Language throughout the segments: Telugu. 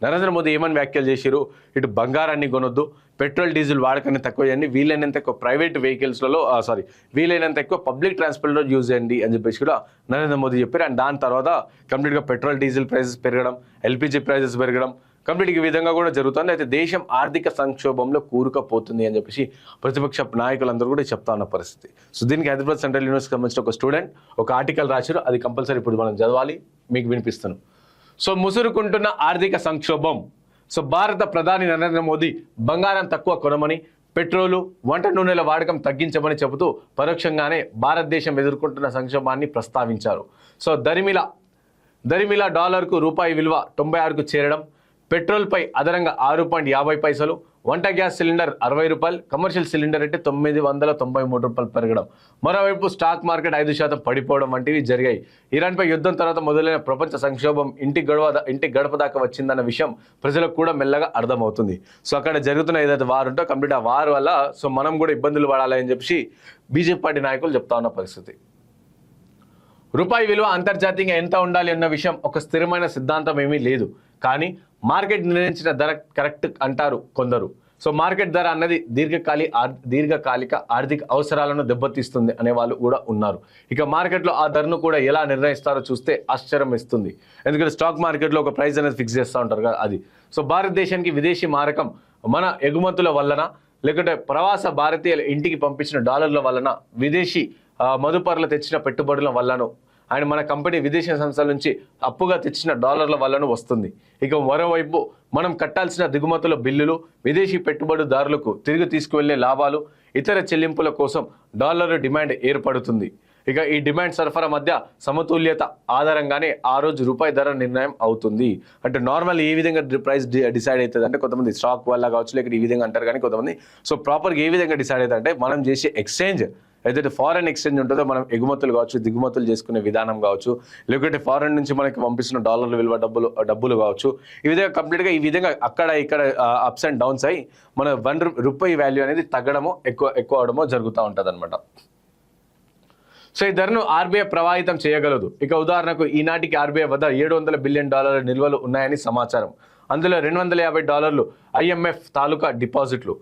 నరేంద్ర మోదీ ఏమని వ్యాఖ్యలు చేశారు, ఇటు బంగారాన్ని కొనొద్దు, పెట్రోల్ డీజిల్ వాడకాన్ని తక్కువ చేయండి, వీలైనంత ఎక్కువ ప్రైవేట్ వెహికల్స్లలో వీలైనంత ఎక్కువ పబ్లిక్ ట్రాన్స్పోర్ట్లో యూజ్ చేయండి అని చెప్పేసి కూడా నరేంద్ర మోదీ చెప్పారు. అండ్ దాని తర్వాత కంప్లీట్గా పెట్రోల్ డీజిల్ ప్రైసెస్ పెరగడం, ఎల్పిజి ప్రైసెస్ పెరగడం కంప్లీట్గా ఈ విధంగా కూడా జరుగుతుంది. అయితే దేశం ఆర్థిక సంక్షోభంలో కూరుకుపోతుంది అని చెప్పేసి ప్రతిపక్ష నాయకులందరూ కూడా చెప్తా ఉన్న పరిస్థితి. సో దీనికి హైదరాబాద్ సెంట్రల్ యూనివర్సిటీకి సంబంధించిన ఒక స్టూడెంట్ ఒక ఆర్టికల్ రాశారు, అది కంపల్సరీ ఇప్పుడు మనం చదవాలి, మీకు వినిపిస్తాను. సో ముసురుకుంటున్న ఆర్థిక సంక్షోభం. సో భారత ప్రధాని నరేంద్ర మోదీ బంగారం తక్కువ కొనమని, పెట్రోలు, వంట నూనెల వాడకం తగ్గించమని చెబుతూ పరోక్షంగానే భారతదేశం ఎదుర్కొంటున్న సంక్షోభాన్ని ప్రస్తావించారు. సో దరిమిలా డాలర్కు రూపాయి విలువ 96కు చేరడం, పెట్రోల్పై అదనంగా 6.50 వంట గ్యాస్ సిలిండర్ 60 రూపాయలు, కమర్షియల్ సిలిండర్ అంటే 993 రూపాయలు పెరగడం, మరోవైపు స్టాక్ మార్కెట్ 5% పడిపోవడం వంటివి జరిగాయి. ఇరాన్పై యుద్ధం తర్వాత మొదలైన ప్రపంచ సంక్షోభం ఇంటి గడప దాకా వచ్చిందన్న విషయం ప్రజలకు కూడా మెల్లగా అర్థమవుతుంది. సో అక్కడ జరుగుతున్న ఏదైతే వారు ఉంటో కంప్లీట్ ఆ వారు వల్ల సో మనం కూడా ఇబ్బందులు పడాలని చెప్పి బీజేపీ పార్టీ నాయకులు చెప్తా ఉన్న పరిస్థితి. రూపాయి విలువ అంతర్జాతీయంగా ఎంత ఉండాలి అన్న విషయం ఒక స్థిరమైన సిద్ధాంతం ఏమీ లేదు, కానీ నిర్ణయించిన ధర కరెక్ట్ అంటారు కొందరు. సో మార్కెట్ ధర అన్నది దీర్ఘకాలిక ఆర్థిక అవసరాలను దెబ్బతీస్తుంది అనే వాళ్ళు కూడా ఉన్నారు. ఇక మార్కెట్లో ఆ ధరను కూడా ఎలా నిర్ణయిస్తారో చూస్తే ఆశ్చర్యం ఇస్తుంది. ఎందుకంటే స్టాక్ మార్కెట్లో ఒక ప్రైస్ అనేది ఫిక్స్ చేస్తూ ఉంటారు కదా అది. సో భారతదేశానికి విదేశీ మారకం మన ఎగుమతుల వలన, లేకుంటే ప్రవాస భారతీయుల ఇంటికి పంపించిన డాలర్ల వలన, విదేశీ మదుపర్లు తెచ్చిన పెట్టుబడుల వల్లను, అండ్ మన కంపెనీ విదేశీ సంస్థల నుంచి అప్పుగా తెచ్చిన డాలర్ల వలన వస్తుంది. ఇక మరోవైపు మనం కట్టాల్సిన దిగుమతుల బిల్లులు, విదేశీ పెట్టుబడిదారులకు తిరిగి తీసుకువెళ్లే లాభాలు, ఇతర చెల్లింపుల కోసం డాలర్ డిమాండ్ ఏర్పడుతుంది. ఇక ఈ డిమాండ్ సరఫరా మధ్య సమతుల్యత ఆధారంగానే ఆ రోజు రూపాయి ధర నిర్ణయం అవుతుంది. అంటే నార్మల్ ఏ విధంగా ప్రైస్ డిసైడ్ అవుతుంది అంటే కొంతమంది స్టాక్ వల్ల కావచ్చు, లేకపోతే ఈ విధంగా అంటారు, కానీ కొంతమంది సో ప్రాపర్గా ఏ విధంగా డిసైడ్ అవుతుంది అంటే మనం చేసే ఎక్స్చేంజ్ ఏదైతే ఫారెన్ ఎక్స్చేంజ్ ఉంటుందో, మనం ఎగుమతులు కావచ్చు, దిగుమతులు చేసుకునే విధానం కావచ్చు, లేకపోతే ఫారెన్ నుంచి మనకి పంపిస్తున్న డాలర్ల విలువ డబ్బులు కావచ్చు, ఈ విధంగా కంప్లీట్గా ఈ విధంగా అక్కడ ఇక్కడ అప్స్ అండ్ డౌన్స్ అయ్యి మన రూపాయి వాల్యూ అనేది తగ్గడమో ఎక్కువ అవడమో జరుగుతూ ఉంటుంది అనమాట. సో ఈ ధరను ఆర్బీఐ ప్రభావితం చేయగలదు. ఇక ఉదాహరణకు ఈనాటికి ఆర్బీఐ వద్ద $700 బిలియన్ నిల్వలు ఉన్నాయని సమాచారం. అందులో $250 IMF తాలూకా డిపాజిట్లు,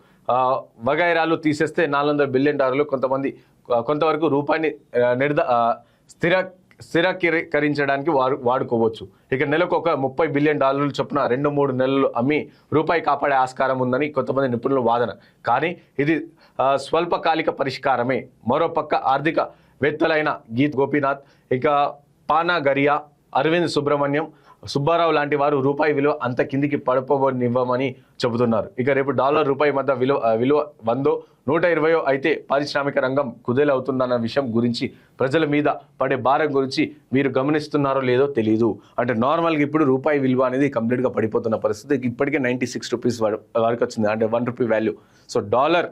వగైరాలు తీసేస్తే $400 బిలియన్, కొంతవరకు రూపాయిని స్థిరీకరించడానికి వాడుకోవచ్చు. ఇక నెలకు ఒక $30 బిలియన్ చొప్పున 2-3 నెలలు అమ్మి రూపాయి కాపాడే ఆస్కారం ఉందని కొంతమంది నిపుణుల వాదన. కానీ ఇది స్వల్పకాలిక పరిష్కారమే. మరోపక్క ఆర్థిక వేత్తలైన గీత్ గోపీనాథ్, ఇక పానాగరియా, అరవింద్ సుబ్బారావు లాంటి వారు రూపాయి విలువ అంత కిందికి పడిపోనివ్వమని చెబుతున్నారు. ఇక రేపు డాలర్ రూపాయి మధ్య విలువ 100, 120 అయితే పారిశ్రామిక రంగం కుదేలవుతుందన్న విషయం గురించి, ప్రజల మీద పడే భారం గురించి మీరు గమనిస్తున్నారో లేదో తెలియదు. అంటే నార్మల్గా ఇప్పుడు రూపాయి విలువ అనేది కంప్లీట్గా పడిపోతున్న పరిస్థితి. ఇప్పటికే 96 రూపీస్ వరకు వచ్చింది, అంటే 1 rupee value. So dollar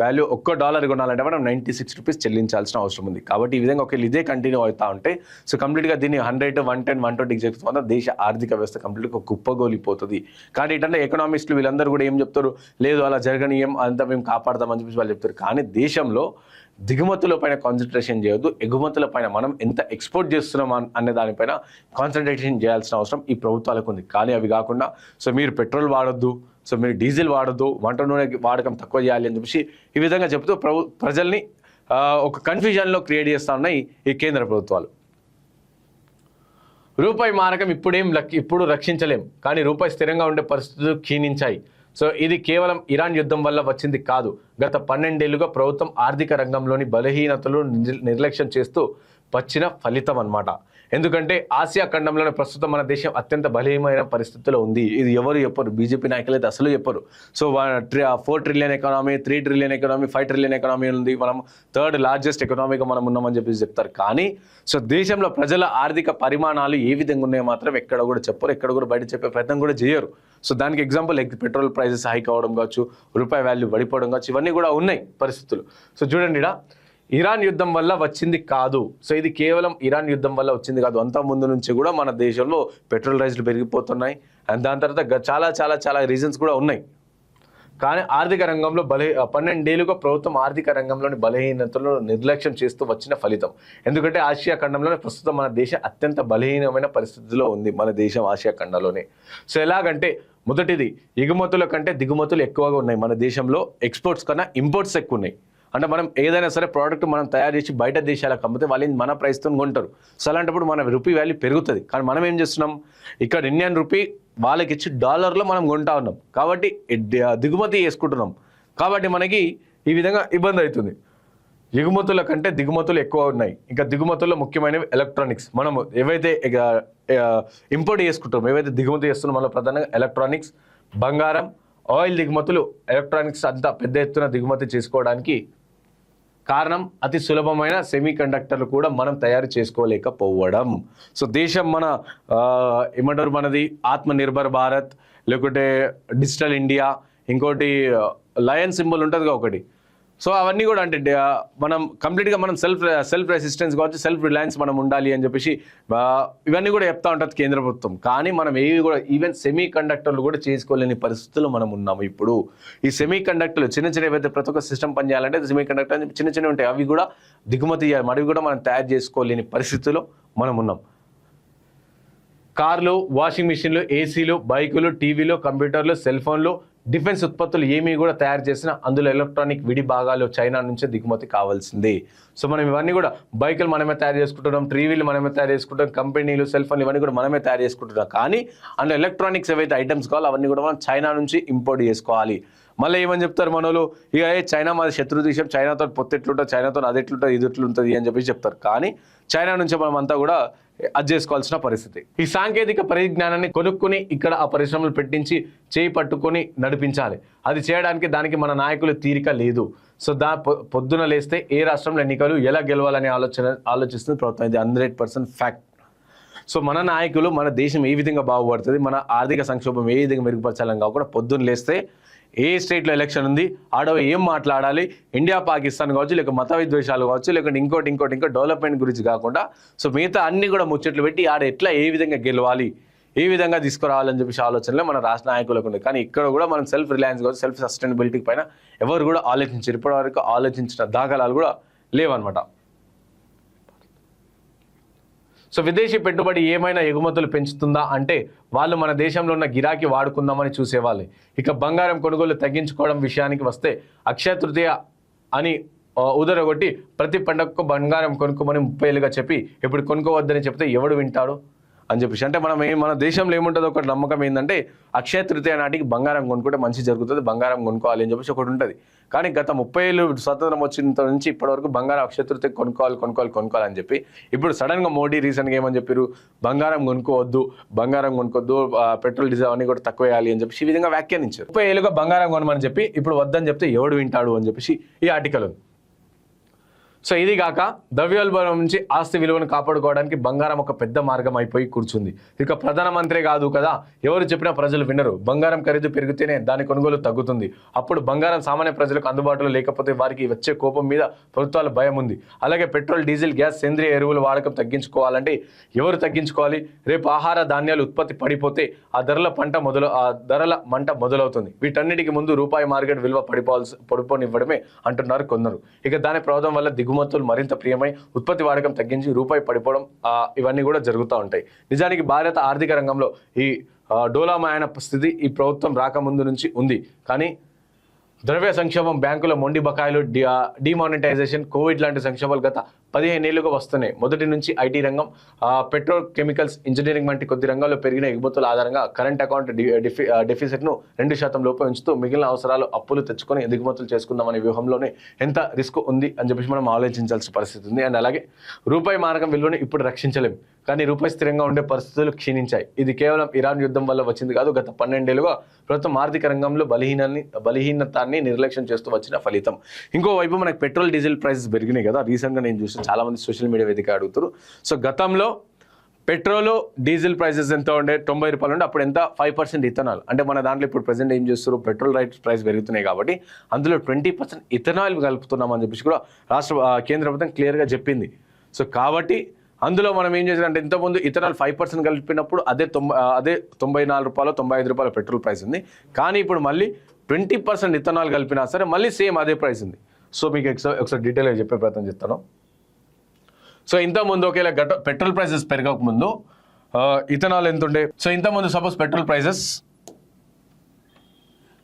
value $1 కొనాలంటే మనం 96 రూపీస్ చెల్లించాల్సిన అవసరం ఉంది. కాబట్టి ఈ విధంగా ఒకవేళ ఇదే కంటిన్యూ అవుతా ఉంటే సో కంప్లీట్గా దీన్ని 100, 110, 120 చేస్తున్న దేశ ఆర్థిక వ్యవస్థ కంప్లీట్గా కుప్పగోలిపోతుంది. కానీ ఇటంటే ఎకనామిస్టులు వీళ్ళందరూ కూడా ఏం చెప్తారు, లేదు అలా జరగనీయం, అంతా మేము కాపాడతామని చెప్పేసి వాళ్ళు చెప్తారు. కానీ దేశంలో దిగుమతుల పైన కాన్సన్ట్రేషన్ చేయొద్దు, ఎగుమతుల పైన మనం ఎంత ఎక్స్పోర్ట్ చేస్తున్నాం అనే దానిపైన కాన్సన్ట్రేషన్ చేయాల్సిన అవసరం ఈ ప్రభుత్వాలకు ఉంది. కానీ అవి కాకుండా సో మీరు పెట్రోల్ వాడొద్దు, సో మీరు డీజిల్ వాడొద్దు, వంట నూనె వాడకం తక్కువ చేయాలి అని చెప్పేసి ఈ విధంగా చెబుతూ ప్రజల్ని ఒక కన్ఫ్యూజన్లో క్రియేట్ చేస్తూ ఉన్నాయి ఈ కేంద్ర ప్రభుత్వాలు. రూపాయి మారకం ఇప్పుడు రక్షించలేం, కానీ రూపాయి స్థిరంగా ఉండే పరిస్థితులు క్షీణించాయి. సో ఇది కేవలం ఇరాన్ యుద్ధం వల్ల వచ్చింది కాదు. గత 12 ఏళ్లుగా ప్రభుత్వం ఆర్థిక రంగంలోని బలహీనతలు నిర్లక్ష్యం చేస్తూ వచ్చిన ఫలితం అన్నమాట. ఎందుకంటే ఆసియా ఖండంలోనే ప్రస్తుతం మన దేశం అత్యంత బలహీనమైన పరిస్థితిలో ఉంది. ఇది ఎవరు చెప్పరు, బీజేపీ నాయకులు అయితే అసలు చెప్పరు. So 4 trillion economy, 3 trillion economy, 5 trillion economy ఉంది, మనం 3rd లార్జెస్ట్ ఎకనామీగా మనం ఉన్నామని చెప్పేసి చెప్తారు. కానీ సో దేశంలో ప్రజల ఆర్థిక పరిమాణాలు ఏ విధంగా ఉన్నాయో మాత్రం ఎక్కడ కూడా చెప్పరు, ఎక్కడ కూడా బయట చెప్పే ప్రయత్నం కూడా చేయరు. సో దానికి ఎగ్జాంపుల్ పెట్రోల్ ప్రైసెస్ హైక్ అవ్వడం కావచ్చు, రూపాయి వాల్యూ పడిపోవడం కావచ్చు, ఇవన్నీ కూడా ఉన్నాయి పరిస్థితులు. సో చూడండి, ఇరాన్ యుద్ధం వల్ల వచ్చింది కాదు. సో ఇది కేవలం ఇరాన్ యుద్ధం వల్ల వచ్చింది కాదు, అంత ముందు నుంచి కూడా మన దేశంలో పెట్రోల్ రైస్లు పెరిగిపోతున్నాయి. అండ్ దాని తర్వాత చాలా చాలా చాలా రీజన్స్ కూడా ఉన్నాయి. కానీ ఆర్థిక రంగంలో 12 ఏళ్లుగా ప్రభుత్వం ఆర్థిక రంగంలోని బలహీనతలను నిర్లక్ష్యం చేస్తూ వచ్చిన ఫలితం. ఎందుకంటే ఆసియా ఖండంలోనే ప్రస్తుతం మన దేశం అత్యంత బలహీనమైన పరిస్థితిలో ఉంది, మన దేశం ఆసియా ఖండంలోనే. సో ఎలాగంటే మొదటిది, ఎగుమతుల కంటే దిగుమతులు ఎక్కువగా ఉన్నాయి మన దేశంలో. ఎక్స్పోర్ట్స్ కన్నా ఇంపోర్ట్స్ ఎక్కువ ఉన్నాయి. అంటే మనం ఏదైనా సరే ప్రోడక్ట్ మనం తయారు చేసి బయట దేశాలకు అమ్మితే వాళ్ళు మన ప్రైస్తో కొంటారు. సో అలాంటప్పుడు మన రూపీ వాల్యూ పెరుగుతుంది. కానీ మనం ఏం చేస్తున్నాం, ఇక్కడ ఇండియన్ రూపీ వాళ్ళకి ఇచ్చి డాలర్లో మనం కొంటా ఉన్నాం, కాబట్టి దిగుమతి చేసుకుంటున్నాం. కాబట్టి మనకి ఈ విధంగా ఇబ్బంది అవుతుంది. ఎగుమతుల కంటే దిగుమతులు ఎక్కువ ఉన్నాయి. ఇంకా దిగుమతుల్లో ముఖ్యమైనవి ఎలక్ట్రానిక్స్. మనము ఏవైతే ఇంపోర్ట్ చేసుకుంటాం, ఏవైతే దిగుమతి చేస్తున్నాం, మనలో ప్రధానంగా ఎలక్ట్రానిక్స్, బంగారం, ఆయిల్ దిగుమతులు. ఎలక్ట్రానిక్స్ అంతా పెద్ద ఎత్తున దిగుమతి చేసుకోవడానికి కారణం అతి సులభమైన సెమీ కండక్టర్లు కూడా మనం తయారు చేసుకోలేకపోవడం. సో దేశం మన ఏమంటారు, మనది ఆత్మనిర్భర్ భారత్, లేకుంటే డిజిటల్ ఇండియా, ఇంకోటి లయన్ సింబల్ ఉంటుంది ఒకటి. సో అవన్నీ కూడా అంటే మనం కంప్లీట్గా మనం సెల్ఫ్ రెసిస్టెన్స్ కావచ్చు, సెల్ఫ్ రిలయన్స్ మనం ఉండాలి అని చెప్పేసి ఇవన్నీ కూడా చెప్తా ఉంటుంది కేంద్ర ప్రభుత్వం. కానీ మనం ఏవి కూడా ఈవెన్ సెమీ కండక్టర్లు కూడా చేసుకోలేని పరిస్థితుల్లో మనం ఉన్నాము ఇప్పుడు. ఈ సెమీ కండక్టర్లు చిన్న చిన్న ఏవైతే ప్రతి ఒక్క సిస్టమ్ పనిచేయాలంటే సెమీ కండక్టర్ చిన్న చిన్నవి ఉంటాయి, అవి కూడా దిగుమతి చేయాలి, అవి కూడా మనం తయారు చేసుకోలేని పరిస్థితుల్లో మనం ఉన్నాం. కార్లు, వాషింగ్ మిషన్లు, ఏసీలు, బైకులు, టీవీలు, కంప్యూటర్లు, సెల్ ఫోన్లు, డిఫెన్స్ ఉత్పత్తులు ఏమీ కూడా తయారు చేసినా అందులో ఎలక్ట్రానిక్ విడి భాగాలు చైనా నుంచే దిగుమతి కావాల్సింది. సో మనం ఇవన్నీ కూడా బైకులు మనమే తయారు చేసుకుంటున్నాం, టీవీలు మనమే తయారు చేసుకుంటాం, కంపెనీలు, సెల్ ఫోన్లు ఇవన్నీ కూడా మనమే తయారు చేసుకుంటున్నాం. కానీ అందులో ఎలక్ట్రానిక్స్ ఏవైతే ఐటమ్స్ కావాలో అవన్నీ కూడా మనం చైనా నుంచి ఇంపోర్ట్ చేసుకోవాలి. మళ్ళీ ఏమని చెప్తారు మనోళ్ళు, ఇక చైనా మన శత్రు దేశం, చైనాతో పొత్తు ఎట్లుంటుంది, చైనాతో అది ఎట్లుంటుంది, ఇది ఎట్లుంటుంది అని చెప్పేసి చెప్తారు. కానీ చైనా నుంచి మనం అంతా కూడా అది చేసుకోవాల్సిన పరిస్థితి. ఈ సాంకేతిక పరిజ్ఞానాన్ని కొనుక్కుని ఇక్కడ ఆ పరిశ్రమలు పెట్టించి చేయి పట్టుకొని నడిపించాలి. అది చేయడానికి దానికి మన నాయకులు తీరిక లేదు. సో పొద్దున లేస్తే ఏ రాష్ట్రంలో ఎన్నికలు ఎలా గెలవాలని ఆలోచిస్తుంది ప్రభుత్వం. ఇది 100% ఫ్యాక్ట్. సో మన నాయకులు మన దేశం ఏ విధంగా బాగుపడుతుంది, మన ఆర్థిక సంక్షోభం ఏ విధంగా మెరుగుపరచాలని కాకుండా పొద్దున్న లేస్తే ఏ స్టేట్లో ఎలక్షన్ ఉంది, ఆడ ఏం మాట్లాడాలి, ఇండియా పాకిస్తాన్ కావచ్చు, లేక మత విద్వేషాలు కావచ్చు, లేకుంటే ఇంకోటి డెవలప్మెంట్ గురించి కాకుండా సో మిగతా అన్ని కూడా ముచ్చట్లు పెట్టి ఆడ ఎట్లా ఏ విధంగా గెలవాలి, ఏ విధంగా తీసుకురావాలని చెప్పేసి ఆలోచనలే మన రాష్ట్ర నాయకులకు ఉంది. కానీ ఇక్కడ కూడా మనం సెల్ఫ్ రిలయన్స్ కావచ్చు, సెల్ఫ్ సస్టైనబిలిటీ పైన ఎవరు కూడా ఆలోచించారు. ఇప్పటివరకు ఆలోచించిన దాఖలాలు కూడా లేవన్నమాట. సో విదేశీ పెట్టుబడి ఏమైనా ఎగుమతులు పెంచుతుందా అంటే వాళ్ళు మన దేశంలో ఉన్న గిరాకీ వాడుకుందామని చూసేవాళ్ళు. ఇక బంగారం కొనుగోలు తగ్గించుకోవడం విషయానికి వస్తే అక్షయ తృతీయ అని ఉదరగొట్టి ప్రతి పండగకు బంగారం కొనుక్కోమని 30 ఏళ్ళుగా చెప్పి ఇప్పుడు కొనుక్కోవద్దని చెప్తే ఎవడు వింటాడు అని చెప్పేసి. అంటే మన దేశంలో ఏముంటుందో ఒక నమ్మకం ఏంటంటే అక్షయ తృతీయ నాటికి బంగారం కొనుక్కుంటే మంచి జరుగుతుంది, బంగారం కొనుక్కోవాలి అని చెప్పేసి ఒకటి ఉంటుంది. కానీ గత 30 ఏళ్ళు స్వతంత్రం వచ్చిన నుంచి ఇప్పటివరకు బంగారం అక్షయ తృతీయ కొనుక్కోవాలి అని చెప్పి ఇప్పుడు సడన్గా మోడీ రీసెంట్గా ఏమని చెప్పారు, బంగారం కొనుక్కోవద్దు, పెట్రోల్ డీజిల్ అన్ని కూడా తక్కువ వేయాలి అని చెప్పి ఈ విధంగా వ్యాఖ్యానించారు. 30 ఏళ్ళుగా బంగారం కొనమని చెప్పి ఇప్పుడు వద్దని చెప్తే ఎవడు వింటాడు అని చెప్పేసి ఈ ఆర్టికల్ ఉంది. సో ఇది కాక ద్రవ్యోల్బణం నుంచి ఆస్తి విలువను కాపాడుకోవడానికి బంగారం ఒక పెద్ద మార్గం అయిపోయి కూర్చుంది. ఇక ప్రధానమంత్రి కాదు కదా, ఎవరు చెప్పినా ప్రజలు వినరు. బంగారం ఖరీదు పెరిగితేనే దాని కొనుగోలు తగ్గుతుంది. అప్పుడు బంగారం సామాన్య ప్రజలకు అందుబాటులో లేకపోతే వారికి వచ్చే కోపం మీద ప్రభుత్వాల భయం ఉంది. అలాగే పెట్రోల్, డీజిల్, గ్యాస్, సేంద్రియ ఎరువుల వాడకం తగ్గించుకోవాలంటే ఎవరు తగ్గించుకోవాలి? రేపు ఆహార ధాన్యాలు ఉత్పత్తి పడిపోతే ఆ ధరల మంట మొదలవుతుంది. వీటన్నిటికి ముందు రూపాయి మార్కెట్ విలువ పడిపోనివ్వడమే అంటున్నారు కొందరు. ఇక దాని ప్రభావం వల్ల దిగుమతులు మరింత ప్రియమై ఉత్పత్తి వాడకం తగ్గించి రూపాయి పడిపోవడం ఇవన్నీ కూడా జరుగుతూ ఉంటాయి. నిజానికి భారత ఆర్థిక రంగంలో ఈ డోలామాయన స్థితి ఈ ప్రభుత్వం రాకముందు నుంచి ఉంది. కానీ ద్రవ్య సంక్షోభం, బ్యాంకుల మొండి బకాయిలు, డిమానిటైజేషన్, కోవిడ్ లాంటి సంక్షోభాలు గత 15 ఏళ్లుగా వస్తున్నాయి. మొదటి నుంచి ఐటీ రంగం, పెట్రో కెమికల్స్, ఇంజనీరింగ్ వంటి కొద్ది రంగాల్లో పెరిగిన ఎగుమతుల ఆధారంగా కరెంట్ అకౌంట్ డెఫిసిట్ను 2% లోపే ఉంచుతూ మిగిలిన అవసరాలు అప్పులు తెచ్చుకొని దిగుమతులు చేసుకుందామనే వ్యూహంలోనే ఎంత రిస్క్ ఉంది అని చెప్పేసి మనం ఆలోచించాల్సిన పరిస్థితి ఉంది. అండ్ అలాగే రూపాయి మారకం విలువను ఇప్పుడు రక్షించలేము, కానీ రూపాయి స్థిరంగా ఉండే పరిస్థితులు క్షీణించాయి. ఇది కేవలం ఇరాన్ యుద్ధం వల్ల వచ్చింది కాదు. గత 12 ఏళ్లుగా ప్రభుత్వం ఆర్థిక రంగంలో బలహీనతాన్ని నిర్లక్ష్యం చేస్తూ వచ్చిన ఫలితం. ఇంకోవైపు మనకి పెట్రోల్, డీజిల్ ప్రైసెస్ పెరిగినాయి కదా. రీసెంట్గా నేను చూసిన చాలా మంది సోషల్ మీడియా వేదిక అడుగుతారు. సో గతంలో పెట్రోల్, డీజిల్ ప్రైసెస్ ఎంత ఉండే, 90 రూపాయలు ఉండే. అప్పుడు ఎంత 5% ఇథనాల్. అంటే మన దాంట్లో ఇప్పుడు ప్రెసెంట్ ఏం చేస్తారు, పెట్రోల్ ప్రైస్ పెరుగుతున్నాయి కాబట్టి అందులో 20% ఇథనాల్ కలుపుతున్నామని చెప్పేసి కూడా కేంద్ర ప్రభుత్వం క్లియర్గా చెప్పింది. సో కాబట్టి అందులో మనం ఏం చేసామంటే ఇంతకుముందు ఇథనాల్ 5% కలిపినప్పుడు అదే 94 రూపాయలు 95 రూపాయల పెట్రోల్ ప్రైస్ ఉంది. కానీ ఇప్పుడు మళ్ళీ 20% ఇథనాల్ కలిపినా సరే మళ్ళీ సేమ్ అదే ప్రైస్ ఉంది. సో మీకు ఒకసారి డీటెయిల్గా చెప్పే ప్రయత్నం చేస్తాను. సో ఇంతకుముందు ఒకవేళ పెట్రోల్ ప్రైసెస్ పెరగకముందు ఇథనాల్ ఎంత ఉండే? సో ఇంతకుముందు సపోజ్ పెట్రోల్ ప్రైసెస్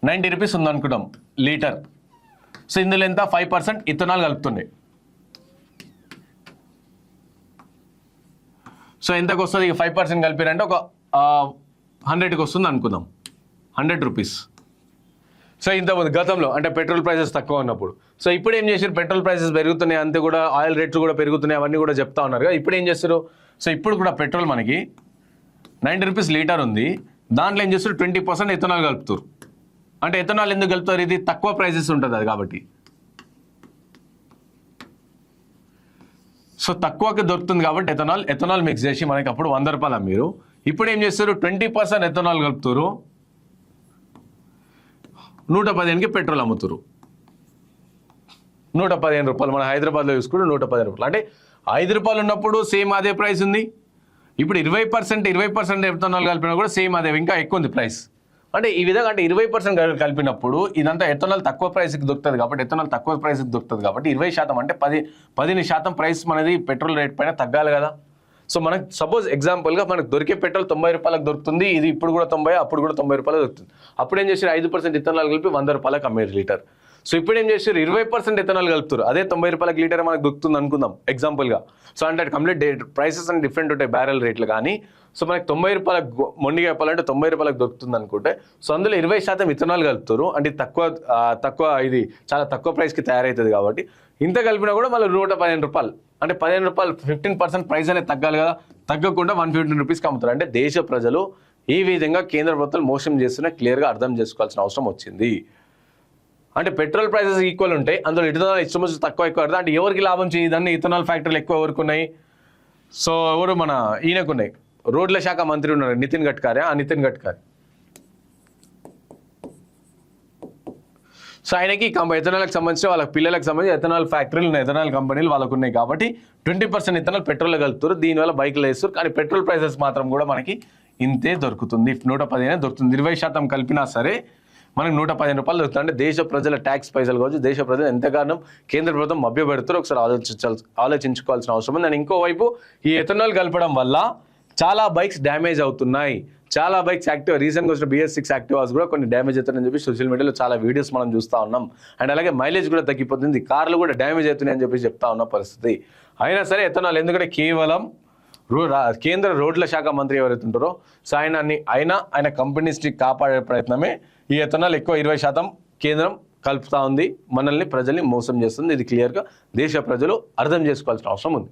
90 రూపీస్ ఉందనుకున్నాం లీటర్. సో ఇందులో ఎంత 5% ఇథనాల్ కలుపుతుండే. సో ఎంతకు వస్తుంది? 5% కలిపిరంటే ఒక 100కి వస్తుంది అనుకుందాం, 100 రూపీస్. సో ఇంతకుముందు గతంలో అంటే పెట్రోల్ ప్రైసెస్ తక్కువ ఉన్నప్పుడు. సో ఇప్పుడు ఏం చేశారు? పెట్రోల్ ప్రైసెస్ పెరుగుతున్నాయి, అంతే కూడా ఆయిల్ రేట్లు కూడా పెరుగుతున్నాయి, అవన్నీ కూడా చెప్తా ఉన్నారు కదా. ఇప్పుడు ఏం చేస్తారు? సో ఇప్పుడు కూడా పెట్రోల్ మనకి 90 రూపీస్ లీటర్ ఉంది, దాంట్లో ఏం చేస్తారు? 20% ఇథనాల్ కలుపుతారు. అంటే ఇథనాల్ ఎందుకు కలుపుతారు? ఇది తక్కువ ప్రైసెస్ ఉంటుంది అది కాబట్టి. సో తక్కువకి దొరుకుతుంది కాబట్టి ఎథనాల్ మిక్స్ చేసి మనకి అప్పుడు 100 రూపాయలు అమ్మారు. ఇప్పుడు ఏం చేస్తారు? 20% ఎథనాల్ కలుపుతారు, 115కి పెట్రోల్ అమ్ముతారు. 115 రూపాయలు. మన హైదరాబాద్లో చూసుకుంటే 115 రూపాయలు. అంటే 5 రూపాయలు ఉన్నప్పుడు సేమ్ అదే ప్రైస్ ఉంది. ఇప్పుడు 20% ఎథనాల్ కలిపినా కూడా సేమ్ అదే, ఇంకా ఎక్కువ ఉంది ప్రైస్. అంటే ఈ విధంగా అంటే 20% కలిపినప్పుడు ఇదంతా ఎథనాల్ తక్కువ ప్రైస్కి దొరుకుతుంది కాబట్టి, ఎథనాల్ తక్కువ ప్రైస్కి దొరుకుతుంది కాబట్టి 20% అంటే 10% ప్రైస్ మనది పెట్రోల్ రేట్ పైన తగ్గాలి కదా. సో మనకు సపోజ్ ఎగ్జాంపుల్గా మనకు దొరికే పెట్రోల్ 90 రూపాయలకు దొరుకుతుంది, ఇది ఇప్పుడు కూడా 90, అప్పుడు కూడా 90 రూపాయలు దొరుకుతుంది. అప్పుడు ఏం చేశారు? 5% ఇథనాల్ కలిపి 100 రూపాయలకు అమ్మారు లీటర్. సో ఇప్పుడు ఏం చేశారు? 20% ఇథనాల్ కలుపుతారు, అదే 90 రూపాయలకు లీటర్ మనకు దొరుకుతుంది అనుకుందాం ఎగ్జాంపుల్గా. సో అంటే కంప్లీట్ ప్రైసెస్ అని డిఫరెంట్ ఉంటాయి బ్యారెల్ రేట్లు కానీ. సో మనకి 90 రూపాయలకు మొండిగా చెప్పాలంటే 90 రూపాయలకు దొరుకుతుంది అనుకుంటే, సో అందులో 20% ఇథనాల్ కలుపుతారు. అంటే తక్కువ ఇది చాలా తక్కువ ప్రైస్కి తయారవుతుంది కాబట్టి ఇంత కలిపినా కూడా మళ్ళీ 115 రూపాయలు. అంటే 15 రూపాయలు 15% ప్రైస్ అనేది తగ్గాలి కదా. తగ్గకుండా 115 రూపీస్కి అమ్ముతారు. అంటే దేశ ప్రజలు ఈ విధంగా కేంద్ర ప్రభుత్వం మోసం చేస్తున్నా క్లియర్గా అర్థం చేసుకోవాల్సిన అవసరం వచ్చింది. అంటే పెట్రోల్ ప్రైసెస్ ఈక్వల్ ఉంటాయి, అందులో ఇథనాల్ ఇష్టం తక్కువ ఎక్కువ అర్థం. అంటే ఎవరికి లాభం చేయదని ఇథనాల్ ఫ్యాక్టరీలు ఎక్కువ ఎవరికి ఉన్నాయి? సో ఎవరు? మన ఈయనకున్నాయి. రోడ్ల శాఖ మంత్రి ఉన్నారు నితిన్ గడ్కరీ. నితిన్ గడ్కరీ. సో ఆయనకి ఎథనాల్కి సంబంధించి వాళ్ళ పిల్లలకు సంబంధించి ఎథనాల్ ఫ్యాక్టరీలు ఉన్నాయి, ఎథనాల్ కంపెనీలు వాళ్ళకు ఉన్నాయి కాబట్టి 20% ఇథనాల్ పెట్రోల్ కలుపుతారు, దీనివల్ల బైక్లు వేస్తారు. కానీ పెట్రోల్ ప్రైసెస్ మాత్రం కూడా మనకి ఇంతే దొరుకుతుంది, 115 దొరుకుతుంది. 20% కలిపినా సరే మనకి 115 రూపాయలు దొరుకుతుంది. అంటే దేశ ప్రజల ట్యాక్స్ పైసలు కావచ్చు, దేశ ప్రజలు ఎంతగానో కేంద్ర ప్రభుత్వం మభ్యపెడతారో ఒకసారి ఆలోచించుకోవాల్సిన అవసరం ఉంది. అండ్ ఇంకోవైపు ఈ ఎథనాల్ కలపడం వల్ల చాలా బైక్స్ డ్యామేజ్ అవుతున్నాయి, చాలా బైక్స్ రీసెంట్గా వచ్చిన BS6 యాక్టివాస్ కూడా కొన్ని డ్యామేజ్ అవుతున్నాయని చెప్పి సోషల్ మీడియాలో చాలా వీడియోస్ మనం చూస్తూ ఉన్నాం. అండ్ అలాగే మైలేజ్ కూడా తగ్గిపోతుంది, కార్లు కూడా డ్యామేజ్ అవుతున్నాయి అని చెప్పి చెప్తా ఉన్న పరిస్థితి. అయినా సరే ఎథనాల్ ఎందుకంటే కేవలం కేంద్ర రోడ్ల శాఖ మంత్రి ఎవరైతే ఉంటారో సో ఆయన కంపెనీస్ని కాపాడే ప్రయత్నమే ఈ ఎథనాల్ ఎక్కువ 20% కేంద్రం కలుపుతా ఉంది, మనల్ని ప్రజల్ని మోసం చేస్తుంది. ఇది క్లియర్గా దేశ ప్రజలు అర్థం చేసుకోవాల్సిన అవసరం ఉంది.